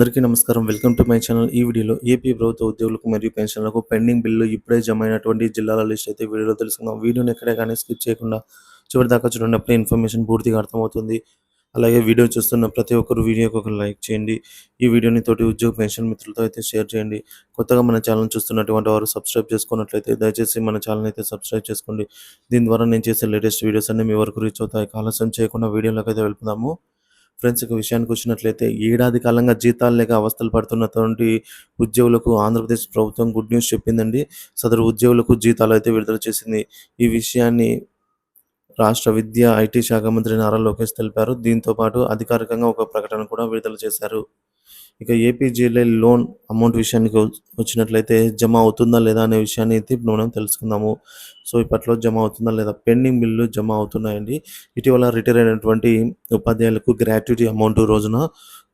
అందరికీ నమస్కారం. Welcome to my channel. ఈ వీడియోలో ఏపీ ప్రభుత్వ ఉద్యోగులకు మరియు పెన్షన్లకు పెండింగ్ బిల్లు ఇప్పుడే జమ అయినటువంటి జిల్లాల లిస్ట్ అయితే వీడియోలో తెలుసుకుందాం. వీడియోని ఎక్కడే కానీ స్కిప్ చేయకుండా చివరిదాకా చూడండి. అప్పుడే ఇన్ఫర్మేషన్ పూర్తిగా అర్థమవుతుంది. అలాగే వీడియో చూస్తున్న ప్రతి ఒక్కరు వీడియోకి ఒక లైక్ చేయండి. ఈ వీడియోని తోటి ఉద్యోగ పెన్షన్ మిత్రులతో అయితే షేర్ చేయండి. కొత్తగా మన ఛానల్ చూస్తున్నటువంటి వారు సబ్స్క్రైబ్ చేసుకున్నట్లయితే దయచేసి మన ఛానల్ అయితే సబ్స్క్రైబ్ చేసుకోండి. దీని ద్వారా నేను చేసే లేటెస్ట్ వీడియోస్ అన్ని మీ వరకు రీచ్ అవుతాయి. ఆలస్యం చేయకుండా వీడియోలోకి అయితే వెళ్తున్నాము. ఫ్రెండ్స్, ఇక విషయానికి వచ్చినట్లయితే ఏడాది కాలంగా జీతాలు లేక అవస్థలు పడుతున్నటువంటి ఉద్యోగులకు ఆంధ్రప్రదేశ్ ప్రభుత్వం గుడ్ న్యూస్ చెప్పిందండి. సదరు ఉద్యోగులకు జీతాలు అయితే విడుదల చేసింది. ఈ విషయాన్ని రాష్ట్ర విద్యా ఐటీ శాఖ మంత్రి నారా లోకేష్ తెలిపారు. దీంతో పాటు అధికారికంగా ఒక ప్రకటన కూడా విడుదల చేశారు. ఇక ఏపీజీఎల్ఐ లోన్ అమౌంట్ విషయానికి వచ్చినట్లయితే జమ అవుతుందా లేదా అనే విషయాన్ని అయితే ఇప్పుడు మనం తెలుసుకుందాము. సో ఇప్పట్లో జమ అవుతుందా లేదా, పెండింగ్ బిల్లు జమ అవుతున్నాయండి. ఇటీవల రిటైర్ అయినటువంటి ఉపాధ్యాయులకు గ్రాట్యుటీ అమౌంట్ రోజున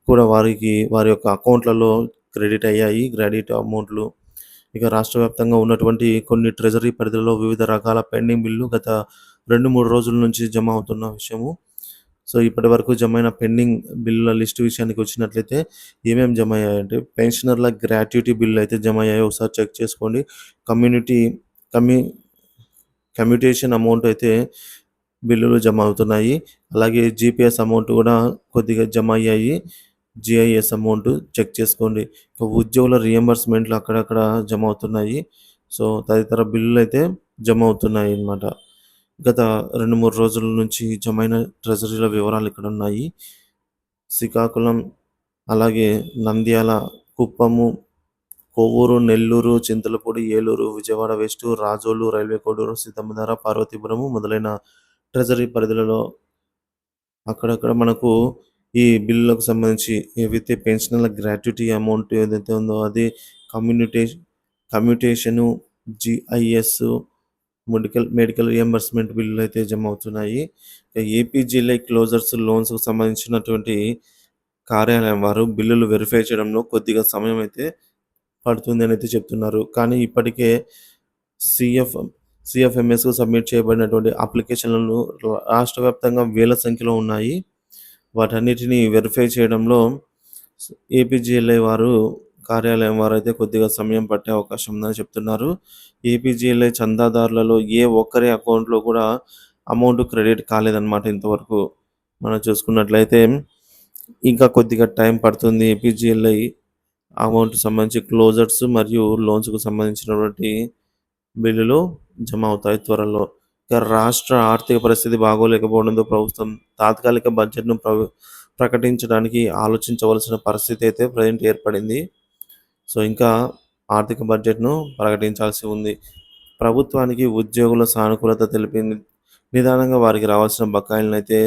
కూడా వారి యొక్క అకౌంట్లలో క్రెడిట్ అయ్యాయి గ్రాడ్యుయేట్ అమౌంట్లు. ఇక రాష్ట్ర వ్యాప్తంగా ఉన్నటువంటి కొన్ని ట్రెజరీ పరిధిలో వివిధ రకాల పెండింగ్ బిల్లు గత 2-3 రోజుల నుంచి జమ అవుతున్న విషయము. సో ఇప్పటి వరకు జమ అయిన పెండింగ్ బిల్లుల లిస్ట్ విషయానికి వచ్చినట్లయితే ఏమేమి జమ అయ్యాయంటే, పెన్షనర్ల గ్రాట్యుటీ బిల్లు అయితే జమ అయ్యాయి. ఒకసారి చెక్ చేసుకోండి. కమ్యూనిటీ కమ్యూ కమ్యూటేషన్ అమౌంట్ అయితే బిల్లులు జమ అవుతున్నాయి. అలాగే జీపీఎస్ అమౌంట్ కూడా కొద్దిగా జమ అయ్యాయి. జిఐఎస్ అమౌంట్ చెక్ చేసుకోండి. ఇక ఉద్యోగుల రియంబర్స్మెంట్లు అక్కడక్కడ జమ అవుతున్నాయి. సో తదితర బిల్లులు అయితే జమ అవుతున్నాయి అన్నమాట. గత 2-3 రోజుల నుంచి జమైన ట్రెజరీల వివరాలు ఇక్కడ ఉన్నాయి. శ్రీకాకుళం, అలాగే నంద్యాల, కుప్పము, కొవ్వూరు, నెల్లూరు, చింతలపూడి, ఏలూరు, విజయవాడ వెస్టు, రాజోలు, రైల్వే కోడూరు, సీతమ్మధార, పార్వతీపురము మొదలైన ట్రెజరీ పరిధులలో అక్కడక్కడ మనకు ఈ బిల్లులకు సంబంధించి ఏవైతే పెన్షనర్ల గ్రాట్యుటీ అమౌంట్ ఏదైతే ఉందో అది కమ్యూటేషను, జిఐఎస్, మెడికల్ రియంబర్స్మెంట్ బిల్లులు అయితే జమ అవుతున్నాయి. ఏపీజీఎల్ఐ క్లోజర్స్ లోన్స్కు సంబంధించినటువంటి కార్యాలయం వారు బిల్లులు వెరిఫై చేయడంలో కొద్దిగా సమయం అయితే పడుతుంది అని అయితే చెప్తున్నారు. కానీ ఇప్పటికే సిఎఫ్ఎంఎస్కు సబ్మిట్ చేయబడినటువంటి అప్లికేషన్లను రాష్ట్ర వ్యాప్తంగా వేల సంఖ్యలో ఉన్నాయి. వాటన్నిటిని వెరిఫై చేయడంలో ఏపీజీఎల్ఐ కార్యాలయం వారు అయితే కొద్దిగా సమయం పట్టే అవకాశం ఉందని చెప్తున్నారు. ఏపీజీఎల్ఐ చందాదారులలో ఏ ఒక్కరి అకౌంట్లో కూడా అమౌంట్ క్రెడిట్ కాలేదన్నమాట ఇంతవరకు. మనం చూసుకున్నట్లయితే ఇంకా కొద్దిగా టైం పడుతుంది. ఏపీజీఎల్ఐ అమౌంట్ సంబంధించి క్లోజర్స్ మరియు లోన్స్కు సంబంధించినటువంటి బిల్లులు జమ అవుతాయి త్వరలో. ఇక రాష్ట్ర ఆర్థిక పరిస్థితి బాగోలేకపోవడంతో ప్రభుత్వం తాత్కాలిక బడ్జెట్ను ప్రకటించడానికి ఆలోచించవలసిన పరిస్థితి అయితే ప్రజెంట్ ఏర్పడింది. సో ఇంకా ఆర్థిక బడ్జెట్ను ప్రకటించాల్సి ఉంది. ప్రభుత్వానికి ఉద్యోగుల సానుకూలత తెలిపి నిదానంగా వారికి రావాల్సిన బకాయిలను అయితే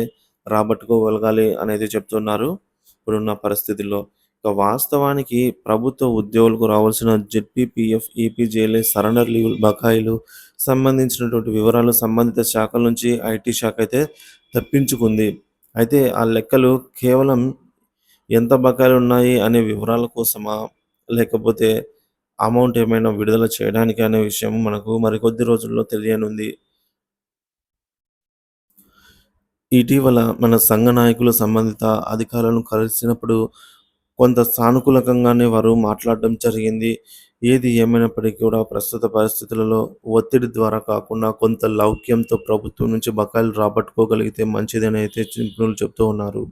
రాబట్టుకోగలగాలి అనేది చెప్తున్నారు ఇప్పుడున్న పరిస్థితుల్లో. ఇక వాస్తవానికి ప్రభుత్వ ఉద్యోగులకు రావాల్సిన జెడ్పీపీఎఫ్, ఏపీజేఎల్ఐ సరెండర్ లీవ్ బకాయిలు సంబంధించినటువంటి వివరాలు సంబంధిత శాఖల నుంచి ఐటీ శాఖ అయితే తప్పించుకుంది. అయితే ఆ లెక్కలు కేవలం ఎంత బకాయిలు ఉన్నాయి అనే వివరాల కోసమా, లేకపోతే అమౌంట్ ఏమైనా విడుదల చేయడానికి అనే విషయం మనకు మరికొద్ది రోజుల్లో తెలియనుంది. ఇటీవల మన సంఘ నాయకులు సంబంధిత అధికారులను కలిసినప్పుడు కొంత సానుకూలకంగానే వారు మాట్లాడడం జరిగింది. ఏది ఏమైనప్పటికీ కూడా ప్రస్తుత పరిస్థితులలో ఒత్తిడి ద్వారా కాకుండా కొంత లౌక్యంతో ప్రభుత్వం నుంచి బకాయిలు రాబట్టుకోగలిగితే మంచిదని అయితే నిపుణులు చెప్తూ ఉన్నారు.